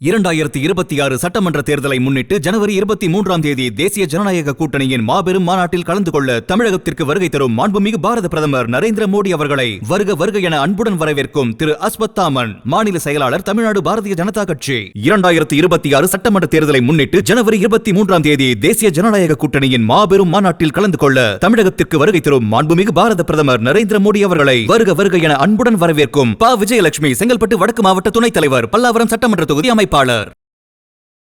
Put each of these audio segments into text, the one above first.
2026 சட்டமன்ற தேர்தலை முன்னிட்டு ஜனவரி 23ஆம் தேதி தேசிய ஜனநாயக கூட்டணியின் மாபெரும் மாநாட்டில் கலந்து கொள்ள தமிழகத்திற்கு வருகை தரும் மாண்புமிகு பாரத பிரதமர் நரேந்திர மோடி அவர்களை வருக வருக என அன்புடன் வரவேற்கும் திரு அஸ்வத்தாமன், மாநில செயலாளர், தமிழ்நாடு பாரதிய ஜனதா கட்சி. 2026 சட்டமன்ற தேர்தலை முன்னிட்டு ஜனவரி 23ஆம் தேதி தேசிய ஜனநாயக கூட்டணியின் மாபெரும் மாநாட்டில் கலந்து கொள்ள தமிழகத்திற்கு வருகை தரும் மாண்புமிகு பாரத பிரதமர் நரேந்திர மோடி அவர்களை வருக வருக என அன்புடன் வரவேற்கும் ப. விஜயலட்சுமி, செங்கல்பட்டு வடக்கு மாவட்ட துணைத் தலைவர், பல்லாவரம் சட்டமன்ற தொகுதி அமைப்பாளர்.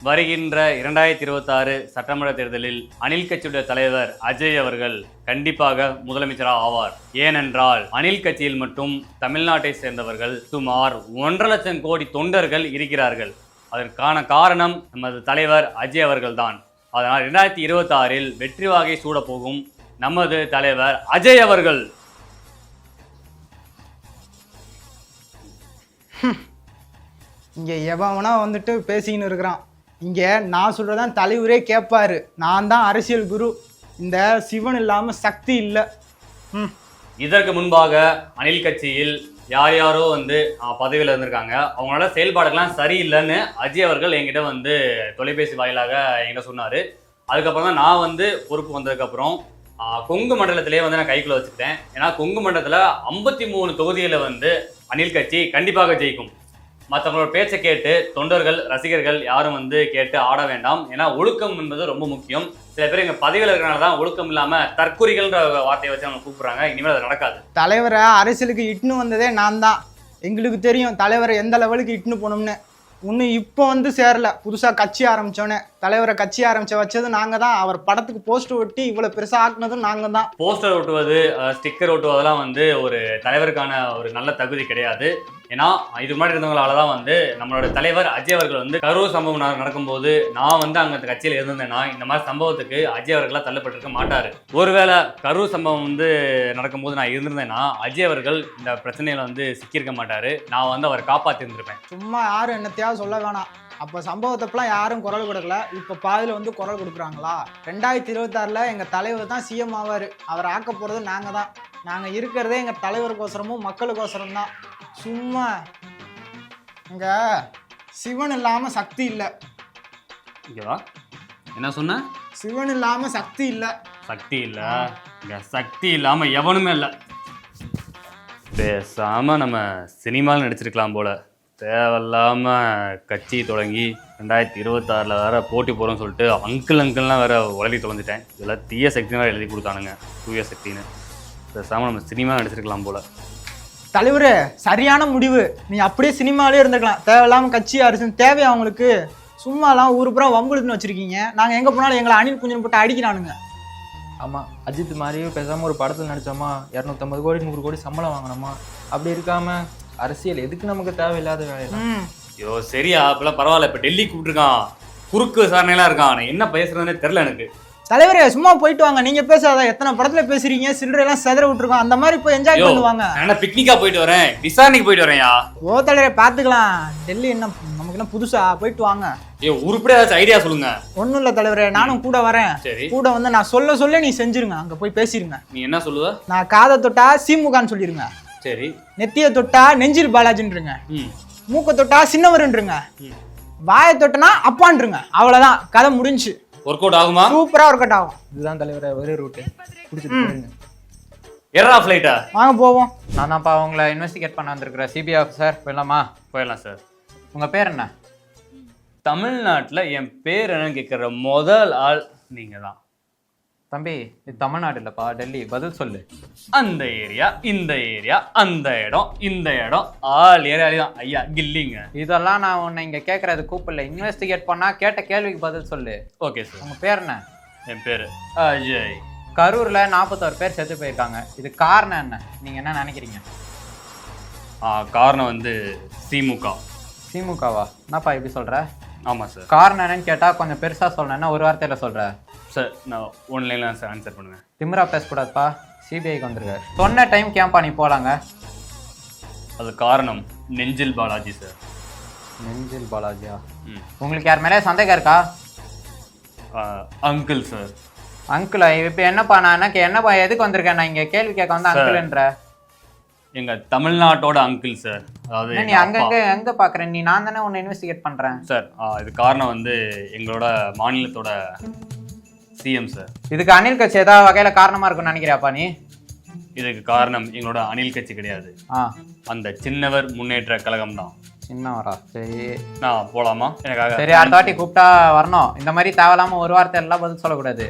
வருகின்ற 2026 சட்டமன்ற தேர்தலில் அணில் கட்சியுடைய தலைவர் அஜய் அவர்கள் கண்டிப்பாக முதலமைச்சராக ஆவார். ஏனென்றால் அணில் கட்சியில் மட்டும் தமிழ்நாட்டை சேர்ந்தவர்கள் சுமார் 1.5 லட்சம் கோடி தொண்டர்கள் இருக்கிறார்கள். அதற்கான காரணம் நமது தலைவர் அஜய் அவர்கள்தான். அதனால் 2026 வெற்றி வாகை சூட போகும் நமது தலைவர் அஜய் அவர்கள். இங்கே எவனா வந்துட்டு பேசிக்கின்னு இருக்கிறான். இங்கே நான் சொல்கிறதான் தலைவரே கேட்பாரு. நான் தான் அரசியல் குரு. இந்த சிவன் இல்லாமல் சக்தி இல்லை. இதற்கு முன்பாக அணில் கட்சியில் யார் யாரோ பதவியில் இருந்திருக்காங்க. அவங்களோட செயல்பாடுகள்லாம் சரியில்லைன்னு அஜய் அவர்கள் என்கிட்ட தொலைபேசி வாயிலாக என்கிட்ட சொன்னார். அதுக்கப்புறம் தான் நான் பொறுப்பு வந்ததுக்கப்புறம் கொங்கு மண்டலத்திலே நான் கைக்குள்ள வச்சுக்கிட்டேன். ஏன்னா கொங்கு மண்டலத்தில் 53 தொகுதியில் அணில் கட்சி கண்டிப்பாக ஜெயிக்கும். மற்றவங்களோட பேச்சை கேட்டு தொண்டர்கள், ரசிகர்கள் யாரும் கேட்டு ஆட வேண்டாம். ஏன்னா ஒழுக்கம் என்பது ரொம்ப முக்கியம். சில பேர் எங்கள் பதவியில் இருக்கிறனால தான் ஒழுக்கம் இல்லாமல் தற்குறிகள்ன்ற வார்த்தையை வச்சு அவங்க கூப்பிட்றாங்க. இனிமேல் அது நடக்காது. தலைவரை அரசியலுக்கு இட்டுன்னு வந்ததே நான் தான். எங்களுக்கு தெரியும் தலைவரை எந்த லெவலுக்கு இட்டுன்னு போனோம்னு. இன்னும் இப்போ சேரல. புதுசாக கட்சி ஆரம்பித்தோன்னே தலைவரை கட்சி வச்சது நாங்கள் தான். அவர் படத்துக்கு போஸ்டர் ஒட்டி இவ்வளோ பெருசாக ஆக்குனதும் நாங்கள் தான். போஸ்டர் ஒட்டுவது, ஸ்டிக்கர் ஒட்டுவதெல்லாம் ஒரு தலைவருக்கான ஒரு நல்ல தகுதி கிடையாது. ஏன்னா இது மாதிரி இருந்தவங்களால தான் நம்மளோட தலைவர் அஜய் அவர்கள் கரூர் சம்பவம் நடக்கும்போது நான் அங்கே அந்த கட்சியில் இருந்தேன்னா இந்த மாதிரி சம்பவத்துக்கு அஜய் அவர்களாக தள்ளப்பட்டிருக்க மாட்டார். ஒருவேளை கரூர் சம்பவம் நடக்கும்போது நான் இருந்திருந்தேன்னா அஜய் அவர்கள் இந்த பிரச்சனையில சிக்கியிருக்க மாட்டார். நான் அவரை காப்பாற்றி இருந்திருப்பேன். சும்மா யாரும் என்னத்தையாவது சொல்ல வேணாம். அப்போ சம்பவத்தப்பெல்லாம் யாரும் குரல் கொடுக்கல. இப்போ பாதியில் குரல் கொடுக்குறாங்களா? 2026 எங்கள் தலைவர் தான் சிஎம் ஆவார். அவர் ஆக்க போகிறது நாங்கள் தான். நாங்கள் இருக்கிறதே எங்கள் தலைவருக்கோசரமும் மக்களுக்கோசரம் தான். சும்மா இங்க சிவன் இல்லாமல் சக்தி இல்லை. ஓகேவா? என்ன சொன்ன? சிவன் இல்லாமல் சக்தி இல்லை. சக்தி இல்லை. இங்கே சக்தி இல்லாமல் எவனுமே இல்லை. பேசாமல் நம்ம சினிமாவில் நடிச்சிருக்கலாம் போல. தேவையில்லாமல் கட்சி தொடங்கி 2026 வேறு போட்டி போகிறோம்னு சொல்லிட்டு அங்கிள்லாம் வேறு உலகி தொலைஞ்சிட்டேன். இதெல்லாம் தீய சக்தின்னு வேறு எழுதி கொடுத்தானுங்க, தூய சக்தின்னு. பேசாமல் நம்ம சினிமாவில் நடிச்சிருக்கலாம் போல. தலைவர் சரியான முடிவு. நீ அப்படியே சினிமாவிலே இருந்துக்கலாம். தேவையில்லாமல் கட்சி அரசுன்னு தேவையா அவங்களுக்கு? சும்மாலாம் ஊர் புறம் வம்புழுத்துன்னு வச்சுருக்கீங்க. நாங்கள் எங்கே போனாலும் எங்களை அணில் குஞ்சன் போட்டு அடிக்கிறானுங்க. ஆமாம், அஜித் மாதிரியும் பேசாமல் ஒரு படத்தில் நடித்தோமா, 250 கோடி 100 கோடி சம்பளம் வாங்கினோமா, அப்படி இருக்காமல் அரசியல் எதுக்கு நமக்கு தேவையில்லாத வேலையெல்லாம். ஐயோ சரியா, இப்பெல்லாம் பரவாயில்ல. இப்போ டெல்லி கூப்பிட்டுருக்கான், குறுக்கு விசாரணையெல்லாம் இருக்கான். என்ன பேசுறதுன்னே தெரில எனக்கு. தலைவரே சும்மா போயிட்டு வாங்க. நீங்க பேசாத. எத்தனை படத்துல பேசுறீங்க, சில்லறையெல்லாம் செதற விட்டுருக்கோம். அந்த மாதிரி போய் என்ஜாய் பண்ணுவாங்க. நான் பிக்னிக்கா போயிட்டு வரேன், விசாரணைக்கு போயிட்டு வரேன்யா. ஓ தலைவரே பாத்துக்கலாம். டெல்லி என்ன நமக்கு என்ன புதுசா? போயிட்டு வாங்க. உருப்படியா ஏதாச்சும் ஐடியா சொல்லுங்க. ஒன்றும் இல்லை தலைவரே, நானும் கூட வரேன். சரி, கூட நான் சொல்ல நீ செஞ்சிருங்க. அங்க போய் பேசிருங்க. நீ என்ன சொல்லுவ? நான் காதை தொட்டா சிமுகான்னு சொல்லிருங்க. சரி. நெத்திய தொட்டா நெஞ்சில் பாலாஜின்றங்க. மூக்க தொட்டா சின்னவருன்றங்க. வாயை தொட்டனா அப்பான்றங்க. அவ்வளவுதான், கதை முடிஞ்சு. ஒர்க் அவுட் ஆகுமா? சூப்பரா ஒர்க் அவுட் ஆகும். இதுதான் தலைவரை ஒரே ரூட்டு. பிடிச்சிட்டு எரா ஃப்ளைட்டா? வாங்க போவோம். நான் தான்ப்பா அவங்கள இன்வெஸ்டிகேட் பண்ண வந்திருக்கிறேன். CBI officer. போயிடலாமா? போயிடலாம் சார். உங்கள் பேர் என்ன? தமிழ்நாட்டில் என் பேர் என்னன்னு கேட்குற முதல் ஆள் நீங்கள் தான். தம்பி, இது தமிழ்நாடு இல்லைப்பா, டெல்லி. பதில் சொல்லு. அந்த ஏரியா, இந்த ஏரியா, அந்த இடம், இந்த இடம், ஆள் ஏரியாலையும் ஐயா கில்லிங்க. இதெல்லாம் நான் உன்னை இங்கே கேட்குறது கூப்பிடல. இன்வெஸ்டிகேட் பண்ணால் கேட்ட கேள்விக்கு பதில் சொல்லு. Okay sir. உங்கள் பேர் என்ன? என் பேர் அஜய். கரூரில் 41 பேர் செத்து போயிருக்காங்க. இது காரணம் என்ன? நீங்கள் என்ன நினைக்கிறீங்க? காரணம் திமுக. திமுகவா? என்னப்பா இப்படி சொல்கிற? ஆமாம் சார். காரணம் என்னன்னு கேட்டால் கொஞ்சம் பெருசாக சொல்லணும்னா ஒரு வார்த்தையில் சொல்கிறேன் சார். நான் ஒன்லைனில் சார் ஆன்சர் பண்ணுவேன். திமிரா பேசக்கூடாதுப்பா. சிபிஐக்கு வந்துருக்காரு. சொன்ன டைம் கேம்பா நீ போகலாங்க. அது காரணம் நெஞ்சில் பாலாஜி சார். நெஞ்சில் பாலாஜியா? உங்களுக்கு யார் மேலே சந்தேகம் இருக்கா? Uncle sir. அங்கிளா? இப்போ என்னப்பா நான் என்னப்பா எதுக்கு வந்திருக்கேன்? நான் இங்கே கேள்வி கேட்க வந்து அங்கிள்ன்ற. எங்கள் தமிழ்நாட்டோட அங்கிள் சார். அதாவது என்ன நீ எங்க அங்கங்க அப்பா- எங்க பாக்குற நீ? நான் தானே உன்னை இன்வெஸ்டிகேட் பண்றேன். சார் இது காரணம் வந்து எங்களோட மாநிலத்தோட சிஎம் சார். இதுக்கு அணில் கட்சி ஏதாவது வகையில காரணமா இருக்கும்னு நினைக்கிறியாப்பா நீ? இதுக்கு காரணம் எங்களோட அணில் கட்சி கிடையாது, அந்த சின்னவர் முன்னேற்ற கழகம் தான். சின்னவரா? சரி நான் போலாமா? எனக்காக சரி, அடுத்த வாட்டி கூப்பிட்டா வரணும். இந்த மாதிரி தேவையில்லாம ஒரு வார்த்தை எல்லாம் பதில் சொல்லக்கூடாது.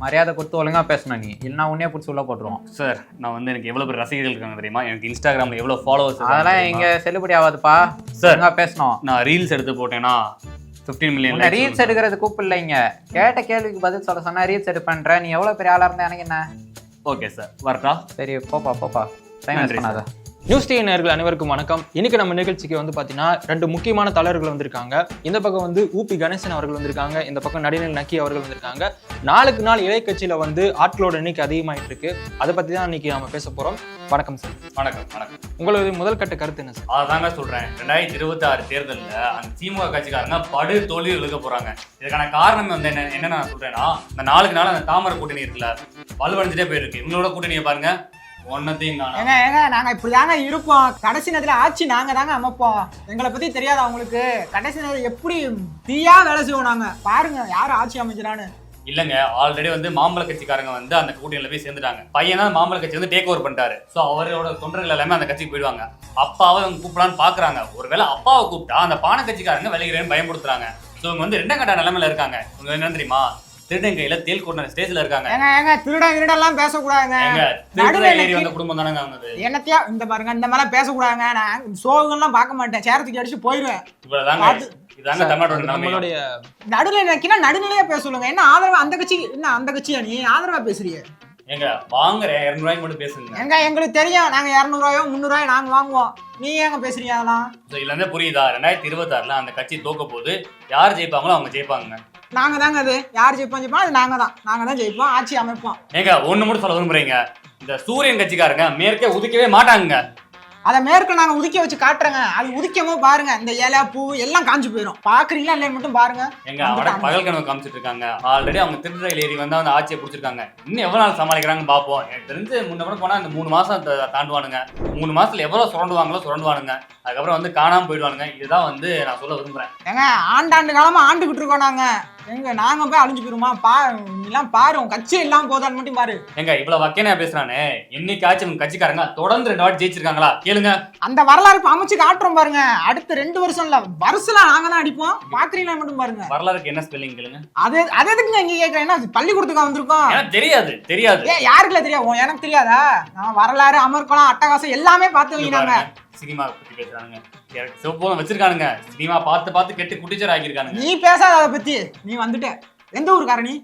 மரியாதை கொடுத்து ஒழுங்கா பேசணும் நீ, இல்லைன்னா உன்னே பிடிச்சி உள்ள போட்டுருவோம். சார் நான் வந்து எனக்கு எவ்வளவு பேர் ரசிகர்கள் இருக்காங்க தெரியுமா? எனக்கு இன்ஸ்டாகிராம்ல எவ்வளவு ஃபாலோவர்ஸ் அதெல்லாம் இங்க செல்லுபடி ஆகாதுப்பா. சார் ஒழுங்கா பேசணும். நான் ரீல்ஸ் எடுத்து போட்டேன்னா 15 மில்லியன் உன்னை ரீல்ஸ் எடுக்கிறது கூப்பிடலைங்க. கேட்ட கேள்விக்கு பதில் சொல்ல சொன்னா ரீல்ஸ் எடுப்பேன்ற. நீ எவ்வளவு பெரிய ஆளா இருந்தா எனக்கு என்ன? ஓகே சார், வரட்டா? சரி போப்பா டைம் வேஸ்ட் பண்ணாத. நியூஸ் டிவி நேயர்கள் அனைவருக்கும் வணக்கம். இன்னைக்கு நம்ம நிகழ்ச்சிக்கு வந்து பார்த்தீங்கன்னா 2 முக்கியமான தலைவர்கள் வந்திருக்காங்க. இந்த பக்கம் வந்து ஊபி கணேசன் அவர்கள் வந்திருக்காங்க, இந்த பக்கம் நடிகர் நக்கி அவர்கள் வந்திருக்காங்க. நாளுக்கு நாள் இளைய கட்சியில வந்து ஆட்களோட எண்ணிக்கை அதிகமாயிட்டு இருக்கு. அதை பத்தி தான் இன்னைக்கு நாம பேச போறோம். வணக்கம் சார். வணக்கம். உங்களது முதல் கட்ட கருத்து என்ன சார்? அதாங்க சொல்றேன், 2026 தேர்தலில் அந்த திமுக கட்சிக்காரங்க படு தோல்வி இழுக்க போறாங்க. இதுக்கான காரணம் வந்து என்ன நான் சொல்றேன்னா, இந்த நாளுக்கு நாள் அந்த தாமரை கூட்டணி இருக்குல்ல, வலுவடைஞ்சிட்டே போயிருக்கு. இவங்களோட கூட்டணியை பாருங்க, ஒன்னத்தையும் காணோம். ஏங்க நாங்க இப்படிதாங்க இருப்போம். கடைசி நேரத்துல ஆட்சி நாங்க தாங்க அமைப்போம். எங்களை பத்தி தெரியாதா உங்களுக்கு? கடைசி நேரம் எப்படி தீயா வேலை செய்வோம் நாங்க. பாருங்க யாரு ஆட்சி அமைக்கிறான்னு. இல்லங்க, ஆல்ரெடி வந்து மாம்பழ கட்சிக்காரங்க வந்து அந்த கூட்டணியில போய் சேர்ந்துட்டாங்க. பையன் தான் மாம்பழ கட்சி வந்து டேக் ஓவர் பண்ணிட்டாரு. ஸோ அவரோட தொண்டர்கள் எல்லாமே அந்த கட்சிக்கு போயிடுவாங்க. அப்பாவை அவங்க கூப்பிடலான்னு பாக்குறாங்க. ஒருவேளை அப்பாவை கூப்பிட்டா அந்த பானை கட்சிக்காரங்க விளைகிறேன்னு பயன்படுத்துறாங்க. ஸோ இவங்க வந்து 2 கட்ட நிலைமையில இருக்காங்க. இவங்க என்ன தெரியுமா, திருடன் கையில தேல் கொண்ட ஸ்டேஜ்ல இருக்காங்க. ஏங்க திருடெல்லாம் பேசக்கூடாதுங்க. ஏறி வந்த குடும்பம் தானங்க அவங்க. என்னத்தையா இந்த பாருங்க, இந்த மாதிரிலாம் பேசக்கூடாதுங்க. நான் சோகங்கள்லாம் பார்க்க மாட்டேன், சேரத்துக்கு அடிச்சு போயிடுவேன். இதாங்க தமிழ்நாட்டோட நம்மளுடைய நடுநிலை நினைக்கினா நடுநிலையா பேச சொல்லுங்க. என்ன ஆதரவா அந்த கட்சி? என்ன அந்த கட்சியா நீ ஆதரவா பேசுறீங்க? எங்க வாங்குறேன் 200 ரூபாய்க்கு மட்டும் பேசுங்க. எங்க எங்களுக்கு தெரியும், நாங்க 200 ரூபாயோ 300 ரூபாயோ நாங்க வாங்குவோம். நீ ஏங்க பேசுறீங்க அதெல்லாம்? இதுல இருந்து புரியுதா, 2026ல அந்த கட்சி தோக்க போது யார் ஜெயிப்பாங்களோ அவங்க ஜெயிப்பாங்க. நாங்க தாங்க அது. யார் ஜெயிப்போம் அது நாங்க தான் ஜெயிப்போம், ஆட்சி அமைப்போம். ஏங்க ஒண்ணு மட்டும் சொல்ல விரும்புறீங்க, இந்த சூரியன் கட்சிக்காரங்க மேற்கே உதிக்கவே மாட்டாங்க. அதை மேற்க நாங்க உதிக்க வச்சு காட்டுறேங்க. அது உதிக்கமோ பாருங்க, இந்த இலை பூ எல்லாம் காஞ்சு போயிடும். பாக்குறீங்களா இல்லைன்னு மட்டும் பாருங்க. எங்க அவட பகல் கனவு காமிச்சிட்டு இருக்காங்க. ஆல்ரெடி அவங்க திருநெல்வேலி ஏறி வந்து அந்த ஆட்சியை பிடிச்சிருக்காங்க. இன்னும் எவ்வளவு நாள் சமாளிக்கிறாங்கன்னு பாப்போம். எனக்கு தெரிஞ்சு முன்ன கூட போனா இந்த 3 மாசம் தாண்டுவானுங்க. 3 மாசத்துல எவ்வளவு சுரண்டுவானுங்க. அதுக்கப்புறம் வந்து காணாம போயிடுவானுங்க. இதுதான் வந்து நான் சொல்ல விரும்புறேன். ஏங்க ஆண்டாண்டு காலமா ஆண்டுகிட்டு இருக்கோம் நாங்க. எங்க நாங்க போய் அழிஞ்சு போயிருமா? எல்லாம் பாரு, உன் கட்சி எல்லாம் போதான்னு மட்டும் பாரு. எங்க இவ்வளவு வக்கனையா பேசுறானே, என்னைக்காச்சும் உங்க கட்சிக்காரங்க தொடர்ந்து 2 வாட்டி ஜெயிச்சிருக்காங்களா கேளுங்க. அந்த வரலாறு அமைச்சு காட்டுறோம் பாருங்க. அடுத்த 2 வருஷம் இல்ல, வருஷம் நாங்க தான் அடிப்போம். பாக்குறீங்களா மட்டும் பாருங்க. வரலாறுக்கு என்ன ஸ்பெல்லிங் கேளுங்க. அது எதுக்குங்க இங்க கேக்குறேன்? பள்ளிக்கூடத்துக்கு வந்திருக்கோம். எனக்கு தெரியாது. யாருக்குல தெரியாது? எனக்கு தெரியாதா? நான் வரலாறு, அமர்க்கலாம், அட்டகாசம் எல்லாமே பார்த்து வைக்கிறாங்க. சினிமா பத்தி பேசுறானுங்க, சிவப்போலம் வச்சிருக்கானுங்க. சினிமா பார்த்து கெட்டு குட்டிச்சர் ஆகியிருக்கானுங்க. நீ பேசாத அதை பத்தி. நீ வந்துட்ட எந்த ஊருக்கார நீ?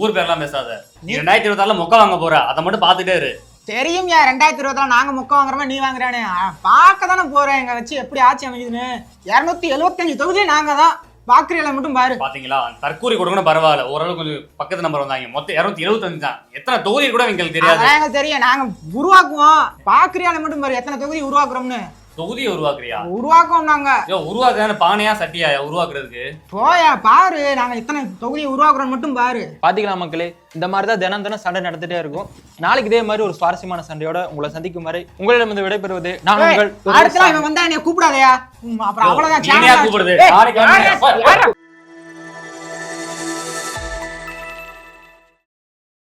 ஊர் பேர்லாம் பேசாத. நீ 2026ல மொக்க வாங்க போற, அதை மட்டும் பாத்துட்டே இரு. தெரியும் 2026 நாங்க மொக்க வாங்குறோமா நீ வாங்குறானே. பார்க்க தானே போறேன் எங்க வச்சு எப்படி ஆட்சி அமைக்குதுன்னு. 275 தொகுதி நாங்க தான். பாக்குறீங்களா மட்டும் பாரு. பாத்தீங்களா, தற்கூரி கொடுக்கணும் பரவாயில்ல, ஓரளவு கொஞ்சம் பக்கத்து நம்பர் வந்தாங்க. மொத்தம் 275 தான். எத்தனை தொகுதி கூட எங்களுக்கு தெரியாது. எங்களுக்கு தெரியும், நாங்க உருவாக்குவோம். பாக்குறீங்களா மட்டும் பாரு எத்தனை தொகுதி உருவாக்குறோம்னு. தொகுதியை உருவாக்குறியா? உருவாக்குவோம் நாங்க. உருவாக்குறான பானையா சட்டியா உருவாக்குறதுக்கு? போயா பாரு, நாங்க எத்தனை தொகுதியை உருவாக்குறோம் மட்டும் பாரு. பாத்தீங்களா மக்களே, இந்த மாதிரி தான் தினம் சண்டை நடந்துட்டே இருக்கும். நாளைக்கு இதே மாதிரி ஒரு சுவாரஸ்யமான சண்டையோட உங்களை சந்திக்கும் வரை உங்களிடம் வந்து விடைபெறுவது நான் உங்கள் அடுத்த இவன் வந்தா என்னை கூப்பிடாதயா. அப்புறம் அவ்வளவுதான். கூப்பிடுறது